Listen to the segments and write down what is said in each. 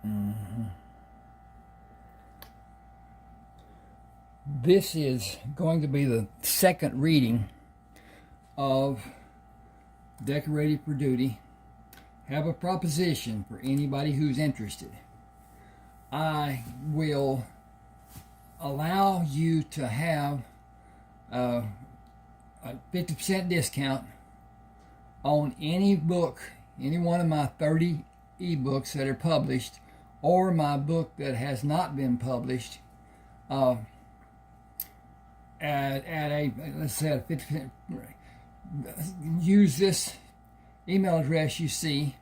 Mm-hmm. This is going to be the second reading of Decorated for Duty. Have a proposition for anybody who's interested. I will allow you to have a 50% discount on any book, any one of my 30 eBooks that are published, or my book that has not been published, at a, let's say, a 50%. Use this email address you see.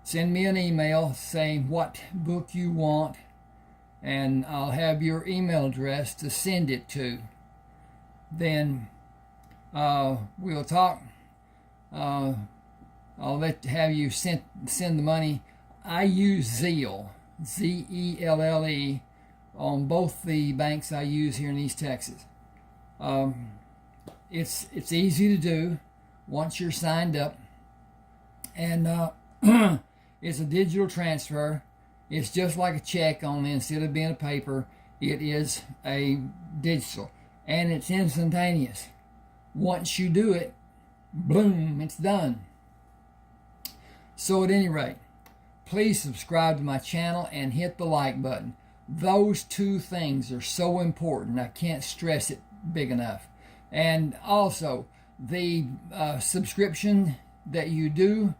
Send me an email saying what book you want, and I'll have your email address to send it to. Then we'll talk. I'll have you send the money. I use Zelle, Zelle, on both the banks I use here in East Texas. It's easy to do once you're signed up, and it's a digital transfer. It's just like a check, only instead of being a paper, it is a digital, and it's instantaneous. Once you do it, boom, it's done. So at any rate, please subscribe to my channel and hit the like button. Those two things are so important. I can't stress it big enough. And also, the subscription that you do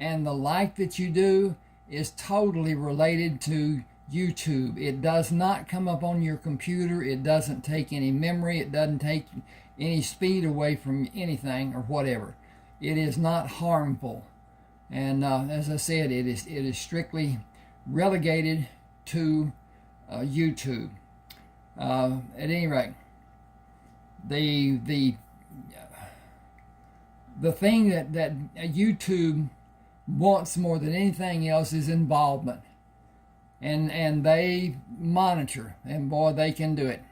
and the like that you do is totally related to YouTube. It does not come up on your computer. It doesn't take any memory. It doesn't take any speed away from anything or whatever. It is not harmful. And as I said, it is strictly relegated to YouTube. At any rate, the thing that YouTube wants more than anything else is involvement, and they monitor, and boy, they can do it.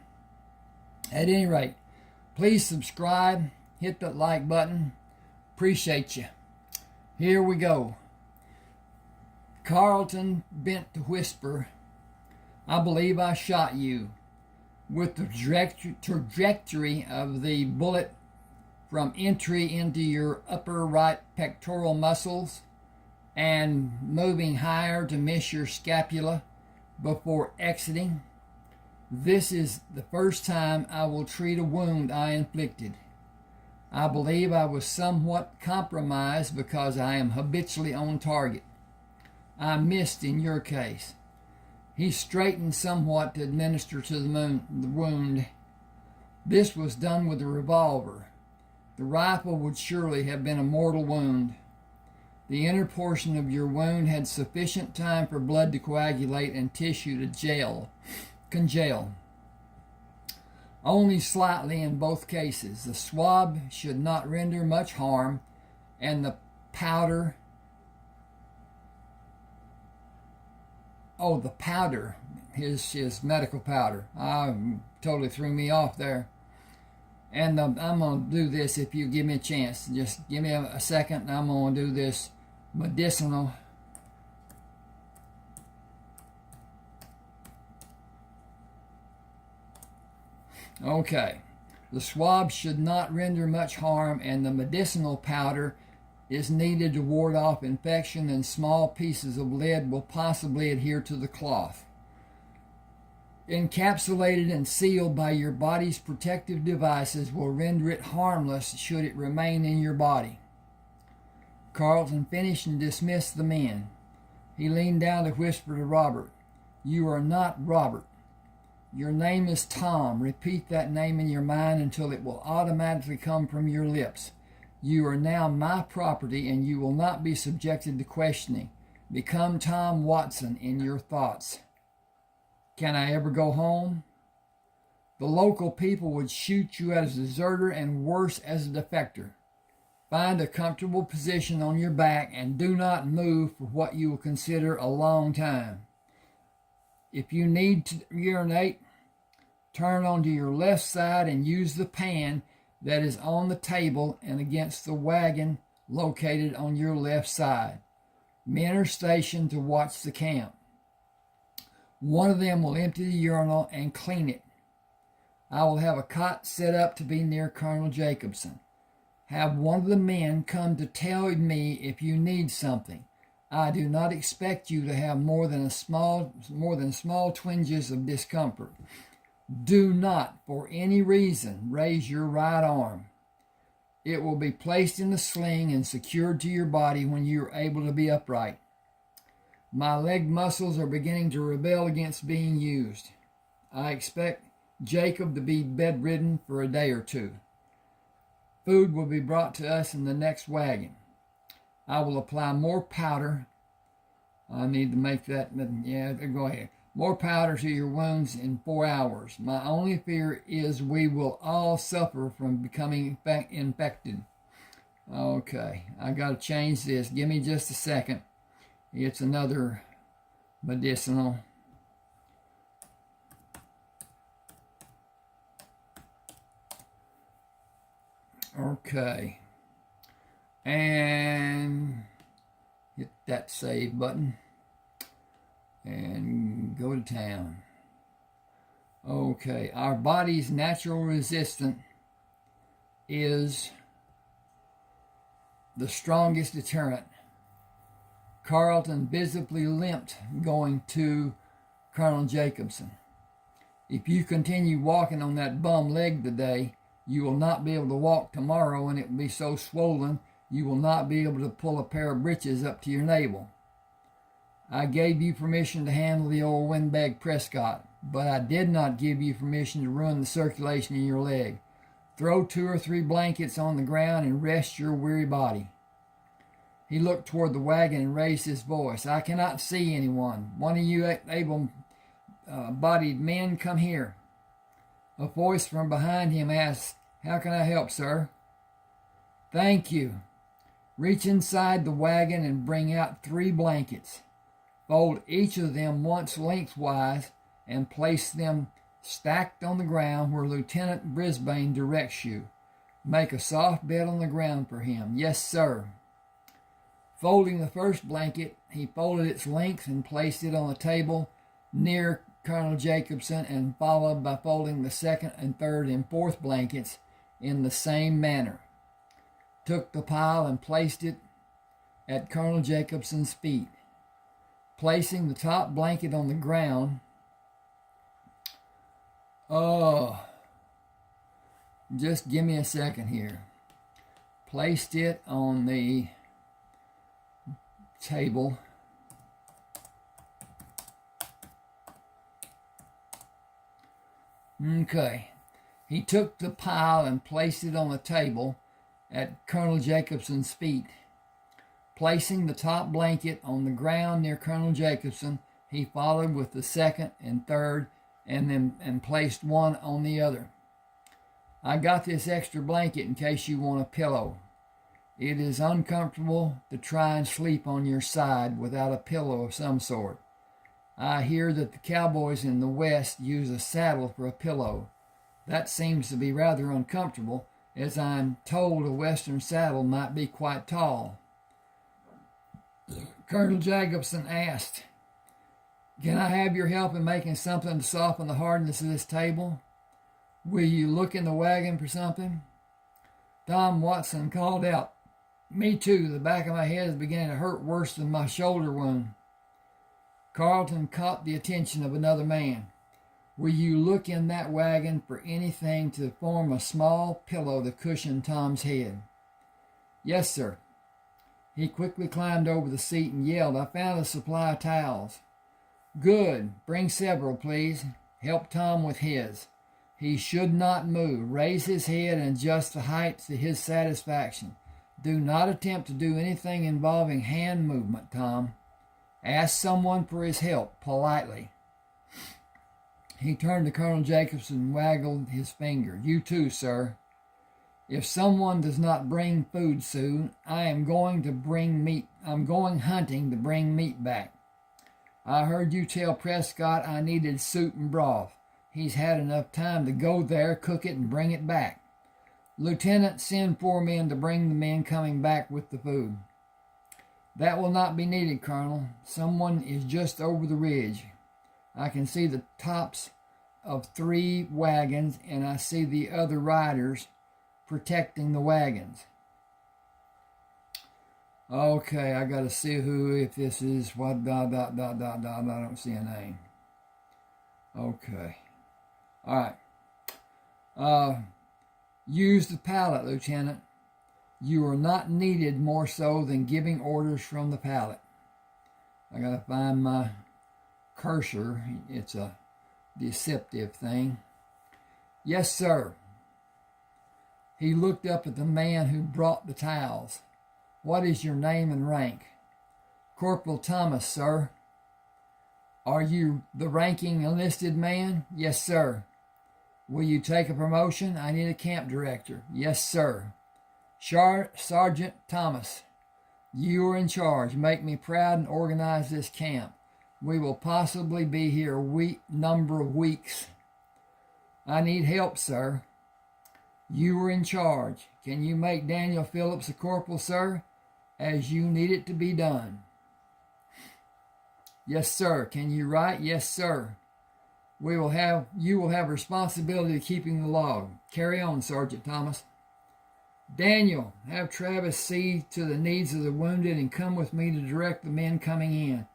At any rate, please subscribe, hit that like button. Appreciate you. Here we go. Carlton bent to whisper, "I believe I shot you." With the trajectory of the bullet from entry into your upper right pectoral muscles and moving higher to miss your scapula before exiting, this is the first time I will treat a wound I inflicted. I believe I was somewhat compromised because I am habitually on target. I missed in your case. He straightened somewhat to administer to the wound. This was done with a revolver. The rifle would surely have been a mortal wound. The inner portion of your wound had sufficient time for blood to coagulate and tissue to congeal. Only slightly in both cases. The swab should not render much harm, and the powder... the powder, his medical powder. Totally threw me off there. And I'm going to do this if you give me a chance. Just give me a second, and I'm going to do this medicinal. Okay. The swab should not render much harm, and the medicinal powder is needed to ward off infection, and small pieces of lead will possibly adhere to the cloth. Encapsulated and sealed by your body's protective devices will render it harmless should it remain in your body. Carlton finished and dismissed the men. He leaned down to whisper to Robert, "You are not Robert. Your name is Tom. Repeat that name in your mind until it will automatically come from your lips. You are now my property, and you will not be subjected to questioning. Become Tom Watson in your thoughts. Can I ever go home? The local people would shoot you as a deserter and worse as a defector. Find a comfortable position on your back and do not move for what you will consider a long time. If you need to urinate, turn onto your left side and use the pan that is on the table and against the wagon located on your left side. Men are stationed to watch the camp. One of them will empty the urinal and clean it. I will have a cot set up to be near Colonel Jacobson. Have one of the men come to tell me if you need something. I do not expect you to have more than small twinges of discomfort. Do not, for any reason, raise your right arm. It will be placed in a sling and secured to your body when you are able to be upright. My leg muscles are beginning to rebel against being used. I expect Jacob to be bedridden for a day or two. Food will be brought to us in the next wagon. I will apply more powder. I need to make that, yeah, go ahead. More powder to your wounds in 4 hours. My only fear is we will all suffer from becoming infected. Okay, I got to change this. Give me just a second. It's another medicinal. Okay. And hit that save button. And go to town. Okay. Our body's natural resistance is the strongest deterrent. Carlton visibly limped going to Colonel Jacobson. If you continue walking on that bum leg today, you will not be able to walk tomorrow, and it will be so swollen you will not be able to pull a pair of breeches up to your navel. I gave you permission to handle the old windbag Prescott, but I did not give you permission to ruin the circulation in your leg. Throw 2 or 3 blankets on the ground and rest your weary body. He looked toward the wagon and raised his voice. I cannot see anyone. One of you able-bodied men, come here. A voice from behind him asked, How can I help, sir? Thank you. Reach inside the wagon and bring out 3 blankets. Fold each of them once lengthwise and place them stacked on the ground where Lieutenant Brisbane directs you. Make a soft bed on the ground for him. Yes, sir. Folding the first blanket, he folded its length and placed it on the table near Colonel Jacobson, and followed by folding the second and third and fourth blankets in the same manner. Took the pile and placed it at Colonel Jacobson's feet. Placing the top blanket on the ground, just give me a second here. Placed it on the table. Okay. He took the pile and placed it on the table at Colonel Jacobson's feet. Placing the top blanket on the ground near Colonel Jacobson, he followed with the second and third and placed one on the other. I got this extra blanket in case you want a pillow. It is uncomfortable to try and sleep on your side without a pillow of some sort. I hear that the cowboys in the West use a saddle for a pillow. That seems to be rather uncomfortable, as I'm told a Western saddle might be quite tall. Colonel Jacobson asked, Can I have your help in making something to soften the hardness of this table? Will you look in the wagon for something? Tom Watson called out, Me too, the back of my head is beginning to hurt worse than my shoulder wound. Carlton caught the attention of another man. Will you look in that wagon for anything to form a small pillow to cushion Tom's head? Yes, sir. He quickly climbed over the seat and yelled, I found a supply of towels. Good. Bring several, please. Help Tom with his. He should not move. Raise his head and adjust the height to his satisfaction. Do not attempt to do anything involving hand movement, Tom. Ask someone for his help, politely. He turned to Colonel Jacobson and waggled his finger. You too, sir. If someone does not bring food soon, I am going to bring meat. I'm going hunting to bring meat back. I heard you tell Prescott I needed soup and broth. He's had enough time to go there, cook it, and bring it back. Lieutenant, send 4 men to bring the men coming back with the food. That will not be needed, Colonel. Someone is just over the ridge. I can see the tops of 3 wagons, and I see the other riders protecting the wagons. Okay, I got to see if this is what, I don't see a name. Okay. All right. Use the pallet, Lieutenant. You are not needed more so than giving orders from the pallet. I got to find my cursor. It's a deceptive thing. Yes, sir. He looked up at the man who brought the towels. What is your name and rank? Corporal Thomas, sir. Are you the ranking enlisted man? Yes, sir. Will you take a promotion? I need a camp director. Yes, sir. Sergeant Thomas, you are in charge. Make me proud and organize this camp. We will possibly be here a number of weeks. I need help, sir. You are in charge. Can you make Daniel Phillips a corporal, sir, as you need it to be done? Yes, sir. Can you write? Yes, sir. You will have responsibility of keeping the log. Carry on, Sergeant Thomas. Daniel, have Travis see to the needs of the wounded and come with me to direct the men coming in.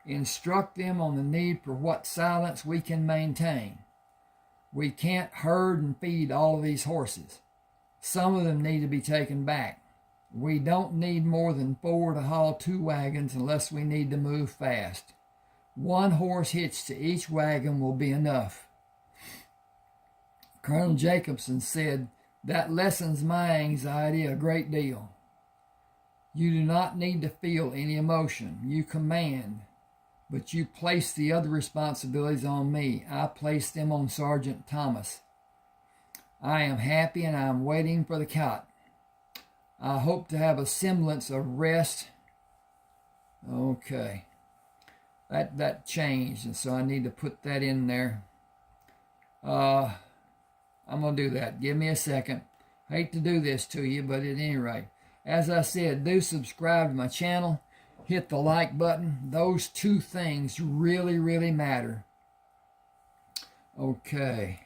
Instruct them on the need for what silence we can maintain. We can't herd and feed all of these horses. Some of them need to be taken back. We don't need more than 4 to haul 2 wagons unless we need to move fast. 1 horse hitched to each wagon will be enough. Colonel Jacobson said, that lessens my anxiety a great deal. You do not need to feel any emotion. You command, but you place the other responsibilities on me. I place them on Sergeant Thomas. I am happy and I am waiting for the cot. I hope to have a semblance of rest. Okay. That changed, and so I need to put that in there. I'm going to do that. Give me a second. Hate to do this to you, but at any rate, as I said, do subscribe to my channel. Hit the like button. Those 2 things really, really matter. Okay.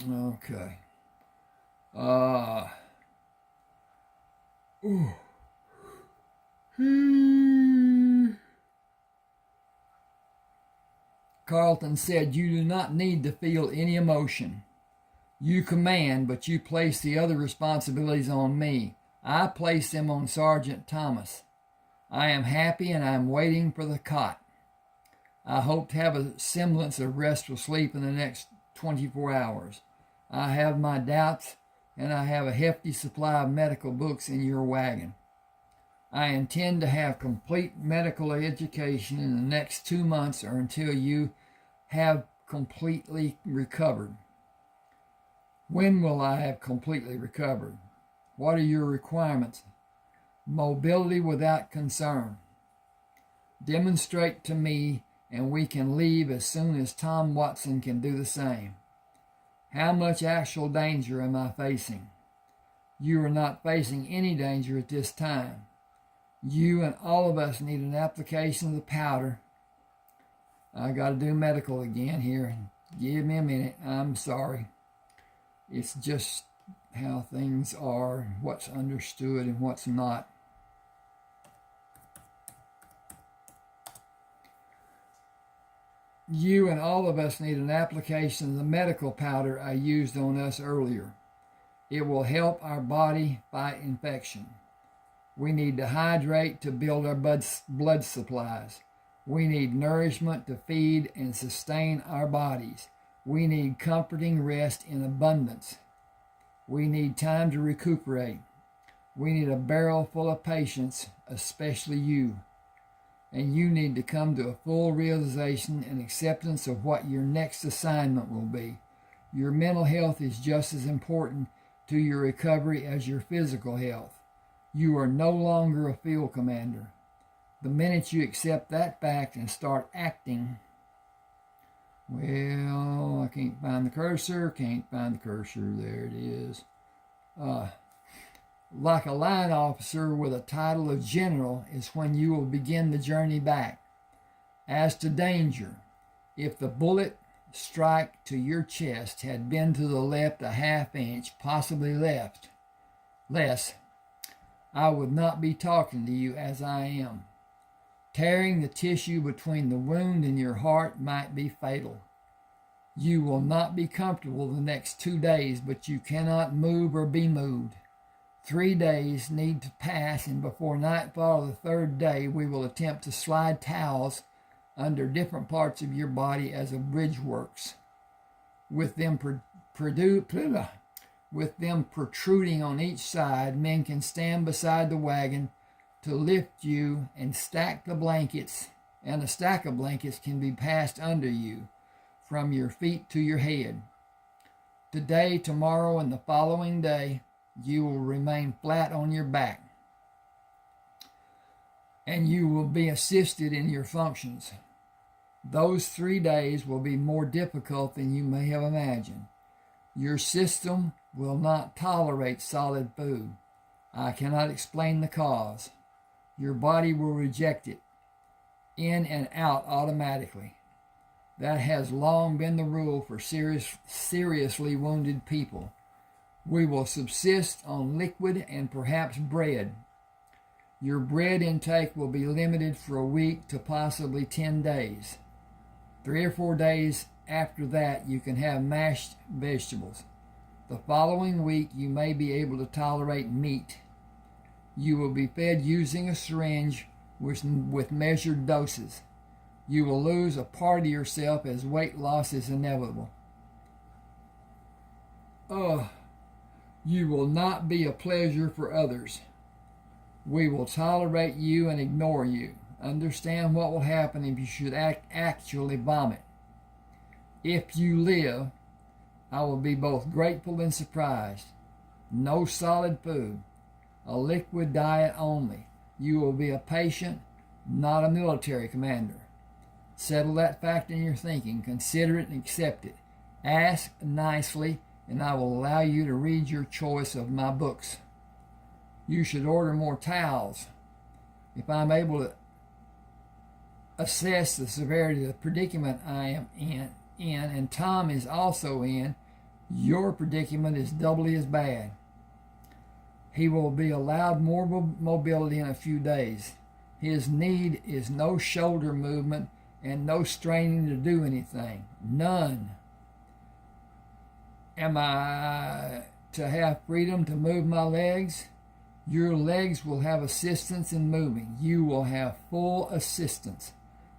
Okay. Ooh. Carlton said, you do not need to feel any emotion. You command, but you place the other responsibilities on me. I place them on Sergeant Thomas. I am happy and I am waiting for the cot. I hope to have a semblance of restful sleep in the next 24 hours. I have my doubts, and I have a hefty supply of medical books in your wagon. I intend to have complete medical education in the next 2 months or until you have completely recovered. When will I have completely recovered? What are your requirements? Mobility without concern. Demonstrate to me, and we can leave as soon as Tom Watson can do the same. How much actual danger am I facing? You are not facing any danger at this time. You and all of us need an application of the powder. I got to do medical again here. Give me a minute. I'm sorry. It's just how things are, what's understood and what's not. You and all of us need an application of the medical powder I used on us earlier. It will help our body fight infection. We need to hydrate to build our blood supplies. We need nourishment to feed and sustain our bodies. We need comforting rest in abundance. We need time to recuperate. We need a barrel full of patience, especially you. And you need to come to a full realization and acceptance of what your next assignment will be. Your mental health is just as important to your recovery as your physical health. You are no longer a field commander. The minute you accept that fact and start acting, well, I can't find the cursor, there it is. Like a line officer with a title of general is when you will begin the journey back. As to danger, if the bullet strike to your chest had been to the left a half inch, possibly less, I would not be talking to you as I am. Tearing the tissue between the wound and your heart might be fatal. You will not be comfortable the next 2 days, but you cannot move or be moved. 3 days need to pass, and before nightfall of the third day, we will attempt to slide towels under different parts of your body as a bridge works. With them protruding on each side, men can stand beside the wagon to lift you and stack the blankets, and a stack of blankets can be passed under you from your feet to your head. Today, tomorrow, and the following day, you will remain flat on your back, and you will be assisted in your functions. Those 3 days will be more difficult than you may have imagined. Your system will not tolerate solid food. I cannot explain the cause. Your body will reject it, in and out automatically. That has long been the rule for seriously wounded people. We will subsist on liquid and perhaps bread. Your bread intake will be limited for a week to possibly 10 days. 3 or 4 days after that, you can have mashed vegetables. The following week, you may be able to tolerate meat. You will be fed using a syringe with measured doses. You will lose a part of yourself as weight loss is inevitable. You will not be a pleasure for others. We will tolerate you and ignore you. Understand what will happen if you should actually vomit. If you live, I will be both grateful and surprised. No solid food. A liquid diet only. You will be a patient, not a military commander. Settle that fact in your thinking. Consider it and accept it. Ask nicely, and I will allow you to read your choice of my books. You should order more towels. If I'm able to assess the severity of the predicament I am in, and Tom is also in, your predicament is doubly as bad. He will be allowed more mobility in a few days. His need is no shoulder movement and no straining to do anything. None. Am I to have freedom to move my legs? Your legs will have assistance in moving. You will have full assistance.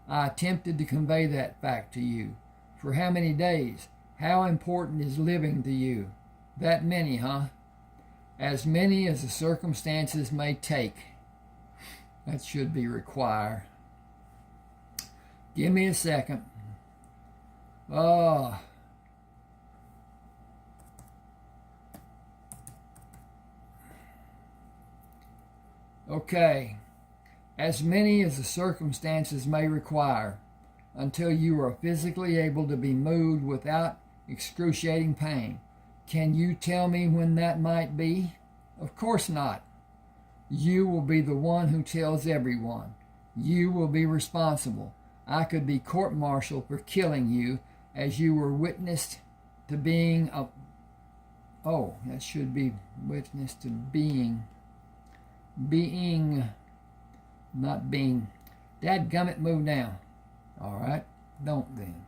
I attempted to convey that fact to you. For how many days? How important is living to you? That many, huh? As many as the circumstances may take. That should be required. Give me a second. Okay. As many as the circumstances may require, until you are physically able to be moved without excruciating pain. Can you tell me when that might be? Of course not. You will be the one who tells everyone. You will be responsible. I could be court-martialed for killing you as you were witnessed to being a... Oh, that should be witness to being... not being... Dadgummit, move down. All right, don't then.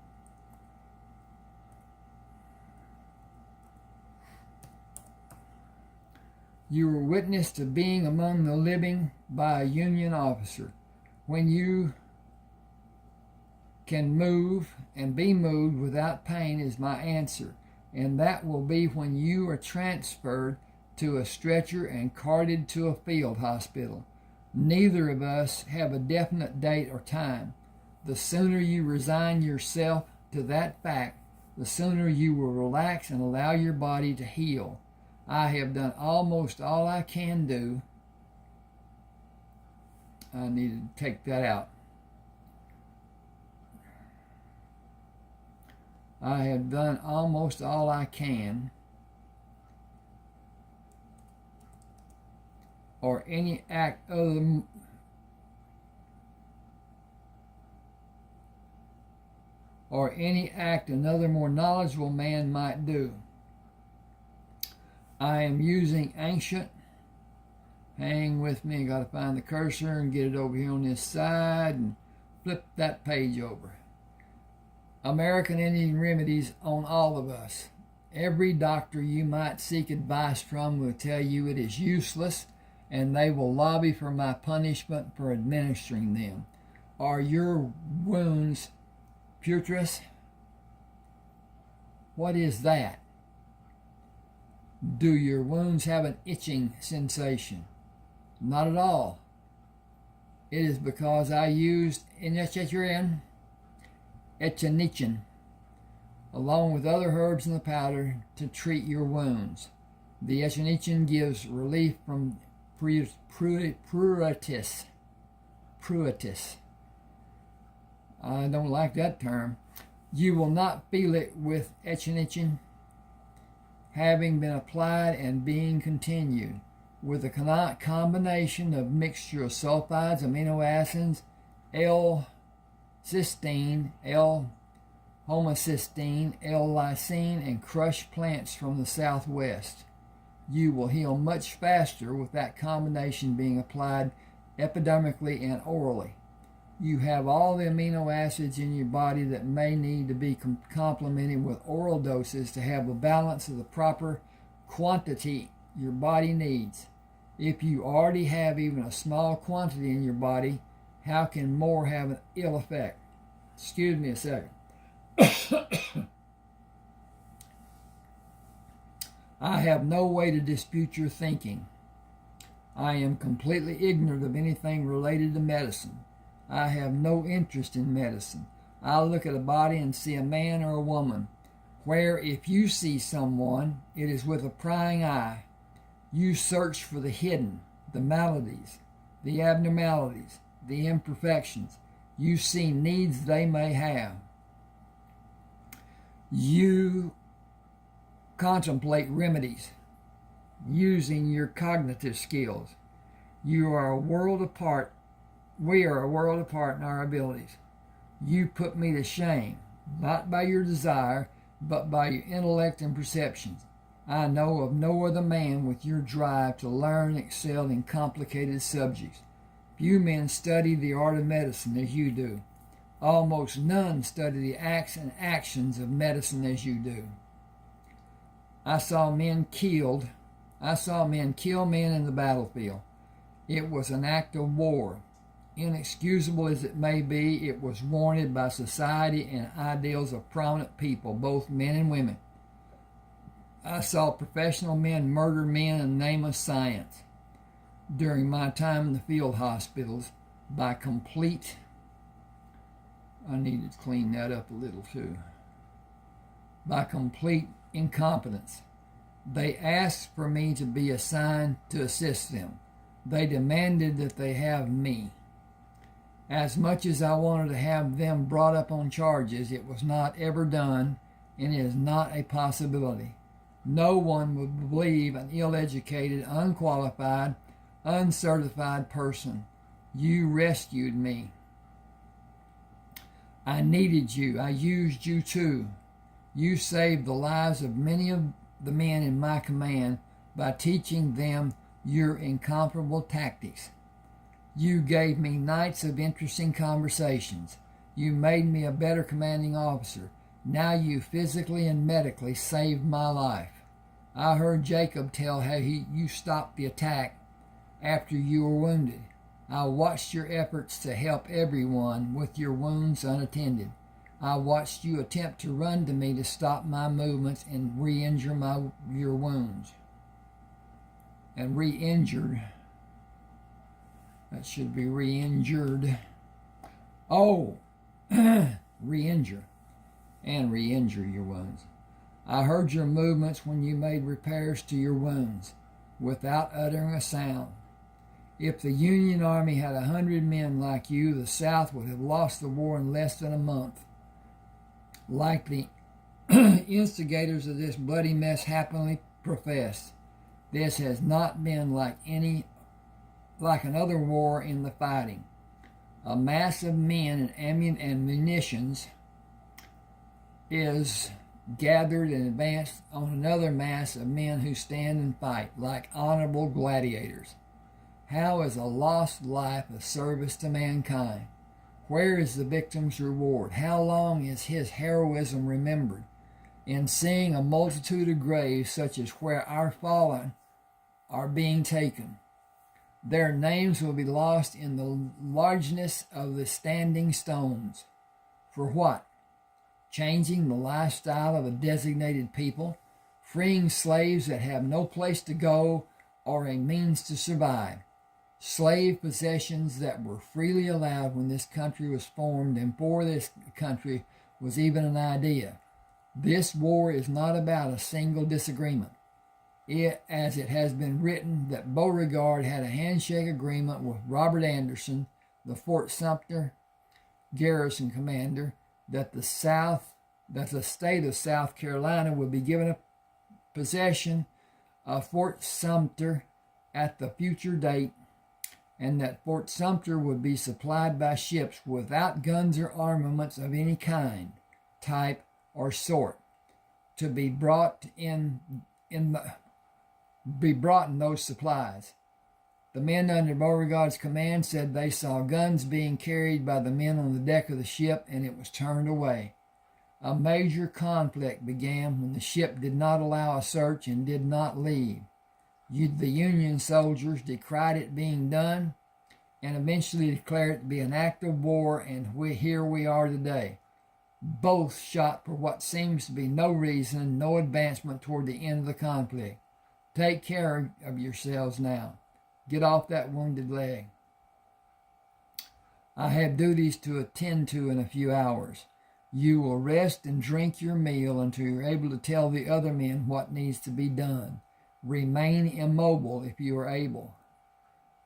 You were witness to being among the living by a Union officer. When you can move and be moved without pain is my answer, and that will be when you are transferred to a stretcher and carted to a field hospital. Neither of us have a definite date or time. The sooner you resign yourself to that fact, the sooner you will relax and allow your body to heal. I have done almost all I can do. I need to take that out. I have done almost all I can or any act other or any act another more knowledgeable man might do. I am using ancient. Hang with me. Got to find the cursor and get it over here on this side and flip that page over. American Indian remedies on all of us. Every doctor you might seek advice from will tell you it is useless, and they will lobby for my punishment for administering them. Are your wounds putrescence? What is that? Do your wounds have an itching sensation? Not at all. It is because I used echinachin along with other herbs in the powder to treat your wounds. The echinachin gives relief from pruritus. I don't like that term. You will not feel it with echinachin having been applied and being continued. With a combination of mixture of sulfides, amino acids, L-cysteine, L-homocysteine, L-lysine, and crushed plants from the southwest. You will heal much faster with that combination being applied epidermically and orally. You have all the amino acids in your body that may need to be complemented with oral doses to have the balance of the proper quantity your body needs. If you already have even a small quantity in your body, how can more have an ill effect? Excuse me a second. I have no way to dispute your thinking. I am completely ignorant of anything related to medicine. I have no interest in medicine. I look at a body and see a man or a woman, where if you see someone, it is with a prying eye. You search for the hidden, the maladies, the abnormalities, the imperfections. You see needs they may have. You contemplate remedies using your cognitive skills. You are a world apart. We are a world apart in our abilities. You put me to shame, not by your desire, but by your intellect and perceptions. I know of no other man with your drive to learn and excel in complicated subjects. Few men study the art of medicine as you do. Almost none study the acts and actions of medicine as you do. I saw men kill men in the battlefield. It was an act of war. Inexcusable as it may be, it was warranted by society and ideals of prominent people, both men and women. I saw professional men murder men in the name of science. During my time in the field hospitals, by complete, I need to clean that up a little too, by complete incompetence. They asked for me to be assigned to assist them. They demanded that they have me. As much as I wanted to have them brought up on charges, it was not ever done, and it is not a possibility. No one would believe an ill-educated, unqualified, uncertified person. You rescued me. I needed you. I used you too. You saved the lives of many of the men in my command by teaching them your incomparable tactics. You gave me nights of interesting conversations. You made me a better commanding officer. Now you physically and medically saved my life. I heard Jacob tell how you stopped the attack after you were wounded. I watched your efforts to help everyone with your wounds unattended. I watched you attempt to run to me to stop my movements and re-injure your wounds. And re-injured. That should be re-injured. Oh, re-injure. And re-injure your wounds. I heard your movements when you made repairs to your wounds without uttering a sound. If the Union Army had 100 men like you, the South would have lost the war in less than a month. Like the instigators of this bloody mess happily profess, this has not been like any like another war in the fighting. A mass of men and munitions is gathered and advanced on another mass of men who stand and fight like honorable gladiators. How is a lost life a service to mankind? Where is the victim's reward? How long is his heroism remembered? In seeing a multitude of graves such as where our fallen are being taken, their names will be lost in the largeness of the standing stones. For what? Changing the lifestyle of a designated people, freeing slaves that have no place to go or a means to survive, slave possessions that were freely allowed when this country was formed and before this country was even an idea. This war is not about a single disagreement. As it has been written that Beauregard had a handshake agreement with Robert Anderson, the Fort Sumter garrison commander, that the state of South Carolina would be given a possession of Fort Sumter at the future date, and that Fort Sumter would be supplied by ships without guns or armaments of any kind, type, or sort, to be brought in those supplies. The men under Beauregard's command said they saw guns being carried by the men on the deck of the ship, and it was turned away. A major conflict began when the ship did not allow a search and did not leave. The Union soldiers decried it being done and eventually declared it to be an act of war, and here we are today. Both shot for what seems to be no reason, no advancement toward the end of the conflict. Take care of yourselves now. Get off that wounded leg. I have duties to attend to in a few hours. You will rest and drink your meal until you're able to tell the other men what needs to be done. Remain immobile if you are able.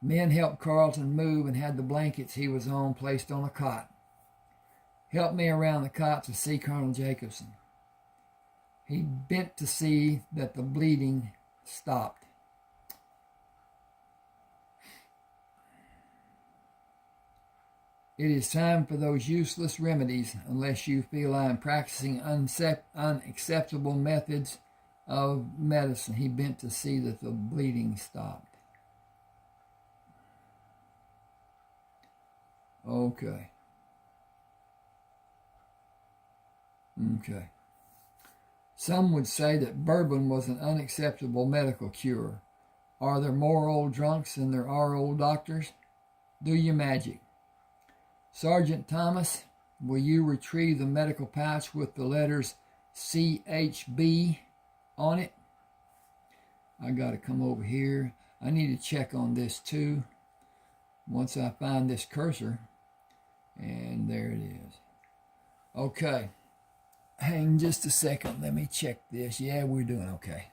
Men helped Carlton move and had the blankets he was on placed on a cot. Help me around the cot to see Colonel Jacobson. He bent to see that the bleeding stopped. It is time for those useless remedies unless you feel I am practicing unacceptable methods of medicine. He bent to see that the bleeding stopped. Okay. Some would say that bourbon was an unacceptable medical cure. Are there more old drunks than there are old doctors? Do your magic. Sergeant Thomas, will you retrieve the medical pouch with the letters CHB on it? I got to come over here. I need to check on this too. Once I find this cursor, and there it is. Okay. Hang just a second. Let me check this. Yeah, we're doing okay.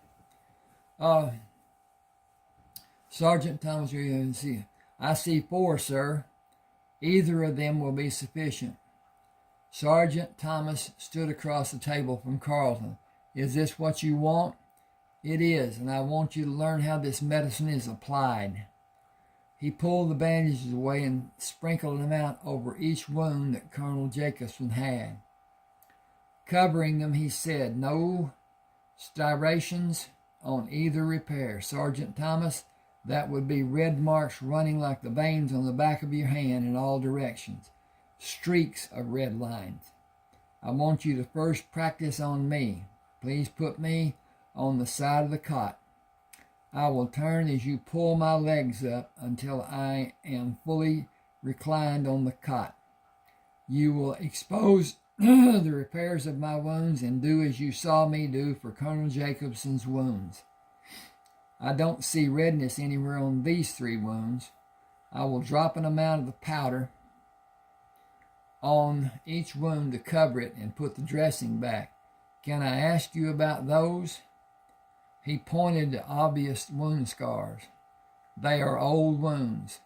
Sergeant Thomas, I see 4, sir. Either of them will be sufficient. Sergeant Thomas stood across the table from Carlton. Is this what you want? It is, and I want you to learn how this medicine is applied. He pulled the bandages away and sprinkled them out over each wound that Colonel Jacobson had. Covering them, he said, no striations on either repair. Sergeant Thomas, that would be red marks running like the veins on the back of your hand in all directions. Streaks of red lines. I want you to first practice on me. Please put me on the side of the cot. I will turn as you pull my legs up until I am fully reclined on the cot. You will expose the repairs of my wounds and do as you saw me do for Colonel Jacobson's wounds. I don't see redness anywhere on these 3 wounds. I will drop an amount of the powder on each wound to cover it and put the dressing back. Can I ask you about those? He pointed to obvious wound scars. They are old wounds.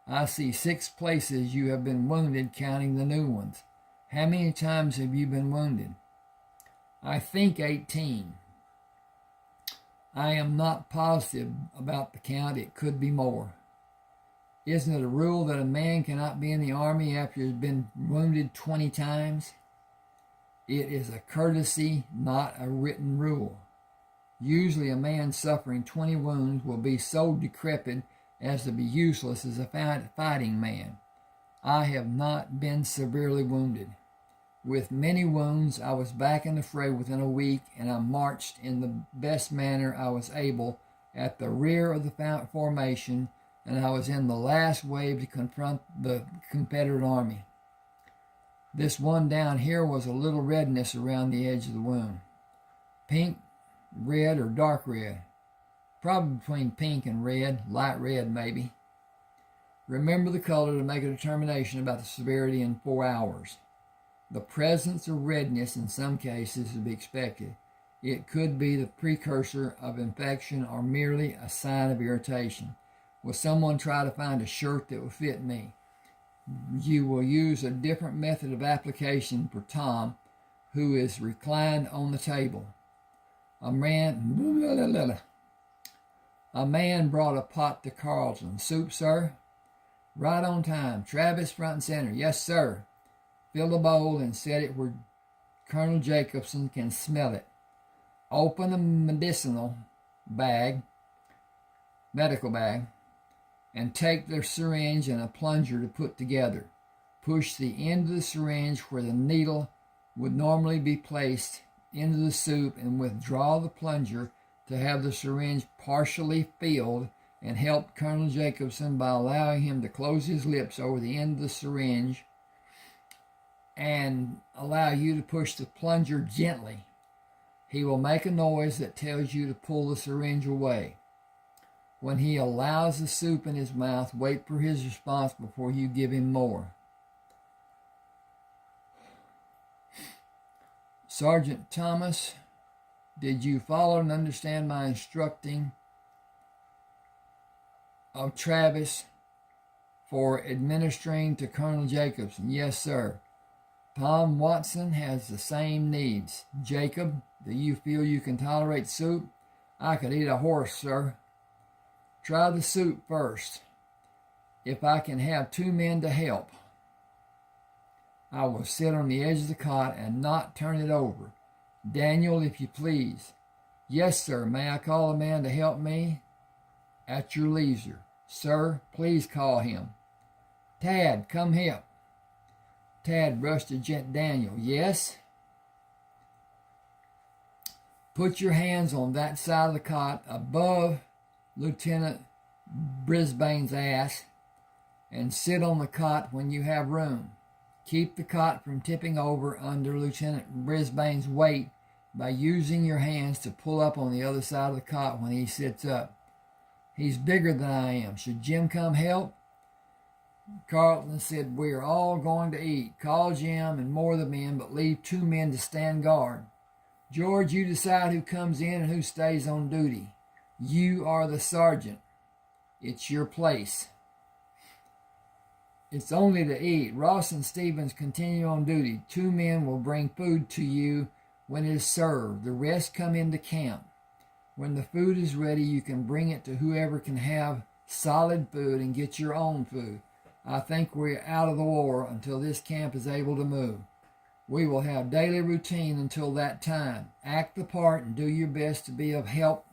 I see 6 places you have been wounded, counting the new ones. How many times have you been wounded? I think 18. I am not positive about the count. It could be more. Isn't it a rule that a man cannot be in the army after he has been wounded 20 times? It is a courtesy, not a written rule. Usually a man suffering 20 wounds will be so decrepit as to be useless as a fighting man. I have not been severely wounded. With many wounds, I was back in the fray within a week, and I marched in the best manner I was able at the rear of the formation, and I was in the last wave to confront the Confederate army. This one down here was a little redness around the edge of the wound. Pink, red, or dark red. Probably between pink and red, light red maybe. Remember the color to make a determination about the severity in 4 hours. The presence of redness in some cases is to be expected. It could be the precursor of infection or merely a sign of irritation. Will someone try to find a shirt that will fit me? You will use a different method of application for Tom, who is reclined on the table. A man brought a pot to Carlton. Soup, sir? Right on time. Travis, front and center. Yes, sir. Fill the bowl and set it where Colonel Jacobson can smell it. Open a medical bag, and take the syringe and a plunger to put together. Push the end of the syringe where the needle would normally be placed into the soup and withdraw the plunger to have the syringe partially filled, and help Colonel Jacobson by allowing him to close his lips over the end of the syringe and allow you to push the plunger gently. He will make a noise that tells you to pull the syringe away. When he allows the soup in his mouth, wait for his response before you give him more. Sergeant Thomas, did you follow and understand my instructing of Travis for administering to Colonel Jacobson? Yes, sir. Tom Watson has the same needs. Jacob, do you feel you can tolerate soup? I could eat a horse, sir. Try the soup first. If I can have 2 men to help, I will sit on the edge of the cot and not turn it over. Daniel, if you please. Yes, sir. May I call a man to help me? At your leisure. Sir, please call him. Tad, come help. Tad rushed to Daniel. Yes? Put your hands on that side of the cot above Lieutenant Brisbane's ass and sit on the cot when you have room. Keep the cot from tipping over under Lieutenant Brisbane's weight by using your hands to pull up on the other side of the cot when he sits up. He's bigger than I am. Should Jim come help? Carlton said, we are all going to eat. Call Jim and more of the men, but leave 2 men to stand guard. George, you decide who comes in and who stays on duty. You are the sergeant. It's your place. It's only to eat. Ross and Stevens continue on duty. 2 men will bring food to you when it is served. The rest come into camp. When the food is ready, you can bring it to whoever can have solid food and get your own food. I think we're out of the war until this camp is able to move. We will have daily routine until that time. Act the part and do your best to be of help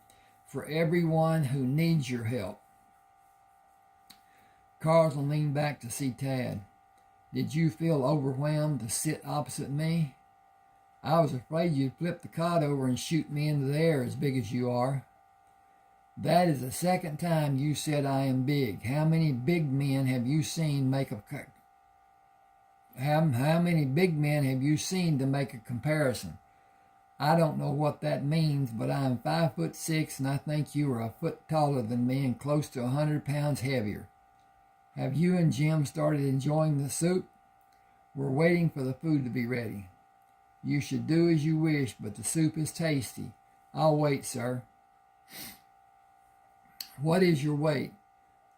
for everyone who needs your help. Carlton leaned back to see Tad. Did you feel overwhelmed to sit opposite me? I was afraid you'd flip the cot over and shoot me into the air as big as you are. That is the second time you said I am big. How many big men have you seen make a how many big men have you seen to make a comparison? I don't know what that means, but I am 5'6", and I think you are a foot taller than me and close to 100 pounds heavier. Have you and Jim started enjoying the soup? We're waiting for the food to be ready. You should do as you wish, but the soup is tasty. I'll wait, sir. What is your weight?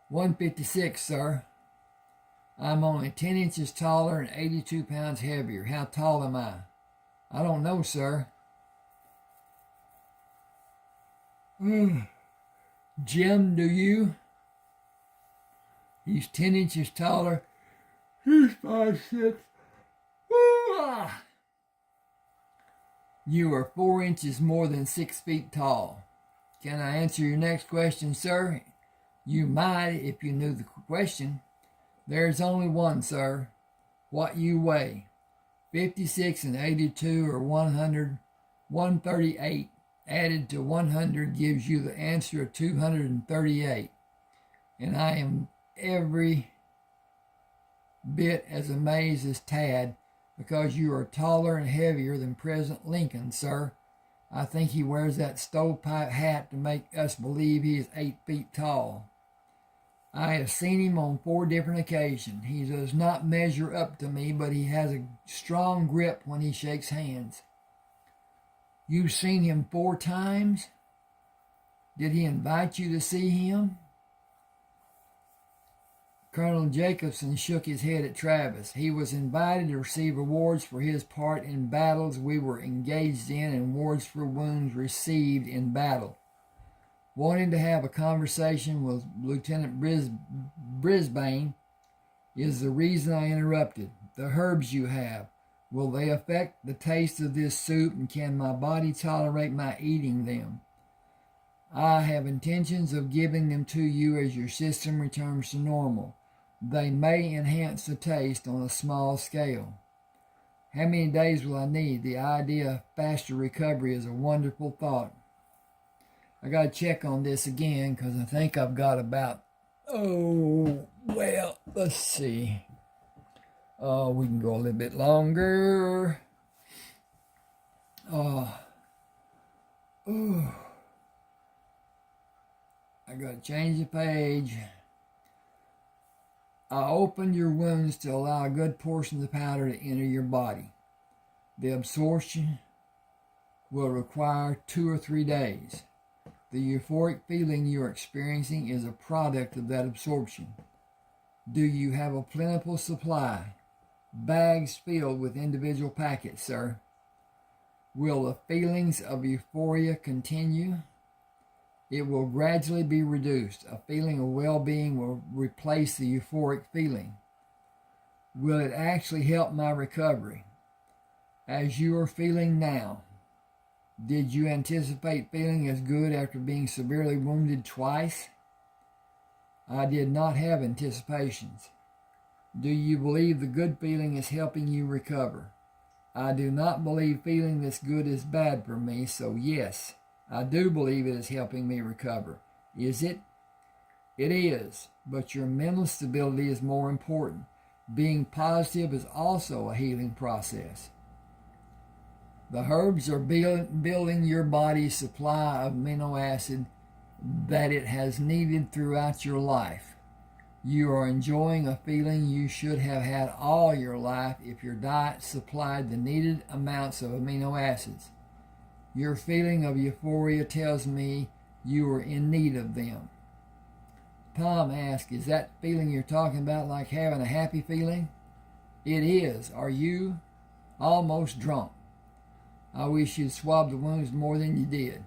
156, sir. I'm only 10 inches taller and 82 pounds heavier. How tall am I? I don't know, sir. Jim, do you? He's 10 inches taller. He's 5'6". You are 4 inches more than 6 feet tall. Can I answer your next question, sir? You might if you knew the question. There's only one, sir. What you weigh. 56 and 82 or 100, 138 added to 100 gives you the answer of 238. And I am every bit as amazed as Tad because you are taller and heavier than President Lincoln, sir. I think he wears that stovepipe hat to make us believe he is 8 feet tall. I have seen him on 4 different occasions. He does not measure up to me, but he has a strong grip when he shakes hands. You've seen him 4 times? Did he invite you to see him? Colonel Jacobson shook his head at Travis. He was invited to receive awards for his part in battles we were engaged in and awards for wounds received in battle. Wanting to have a conversation with Lieutenant Brisbane is the reason I interrupted. The herbs you have, will they affect the taste of this soup, and can my body tolerate my eating them? I have intentions of giving them to you as your system returns to normal. They may enhance the taste on a small scale. How many days will I need? The idea of faster recovery is a wonderful thought. I got to check on this again because I think I've got about, let's see. We can go a little bit longer. I got to change the page. I opened your wounds to allow a good portion of the powder to enter your body. The absorption will require 2 or 3 days. The euphoric feeling you are experiencing is a product of that absorption. Do you have a plentiful supply? Bags filled with individual packets, sir. Will the feelings of euphoria continue? It will gradually be reduced. A feeling of well-being will replace the euphoric feeling. Will it actually help my recovery? As you are feeling now, did you anticipate feeling as good after being severely wounded twice? I did not have anticipations. Do you believe the good feeling is helping you recover? I do not believe feeling this good is bad for me, so yes, I do believe it is helping me recover. Is it? It is, but your mental stability is more important. Being positive is also a healing process. The herbs are building your body's supply of amino acid that it has needed throughout your life. You are enjoying a feeling you should have had all your life if your diet supplied the needed amounts of amino acids. Your feeling of euphoria tells me you are in need of them. Tom asked, is that feeling you're talking about like having a happy feeling? It is. Are you? Almost drunk. I wish you'd swabbed the wounds more than you did.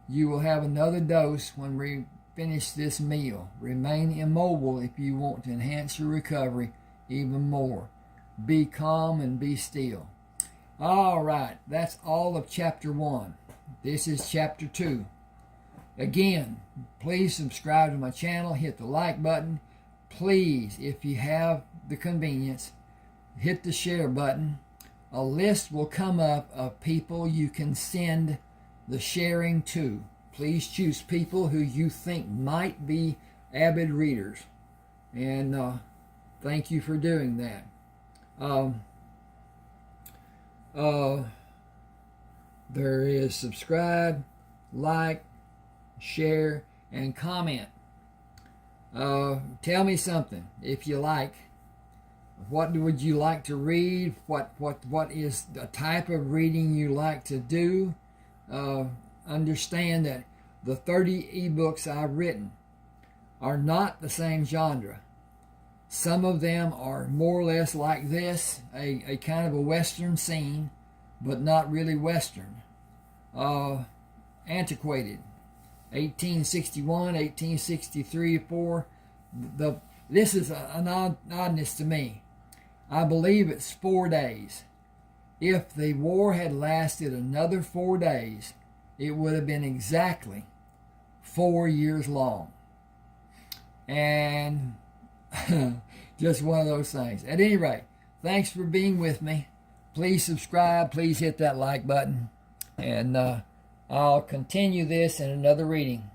You will have another dose when we finish this meal. Remain immobile if you want to enhance your recovery even more. Be calm and be still. All right, that's all of chapter 1. This is chapter 2. Again, please subscribe to my channel. Hit the like button. Please, if you have the convenience, hit the share button. A list will come up of people you can send the sharing to. Please choose people who you think might be avid readers. And thank you for doing that. There is subscribe, like, share, and comment. Tell me something if you like. What would you like to read? What is the type of reading you like to do? Understand that the 30 ebooks I've written are not the same genre. Some of them are more or less like this, a kind of a Western scene, but not really Western. Antiquated. 1861, 1863, 4. this is an oddness to me. I believe it's 4 days. If the war had lasted another 4 days, it would have been exactly 4 years long. And just one of those things. At any rate, thanks for being with me. Please subscribe. Please hit that like button. And I'll continue this in another reading.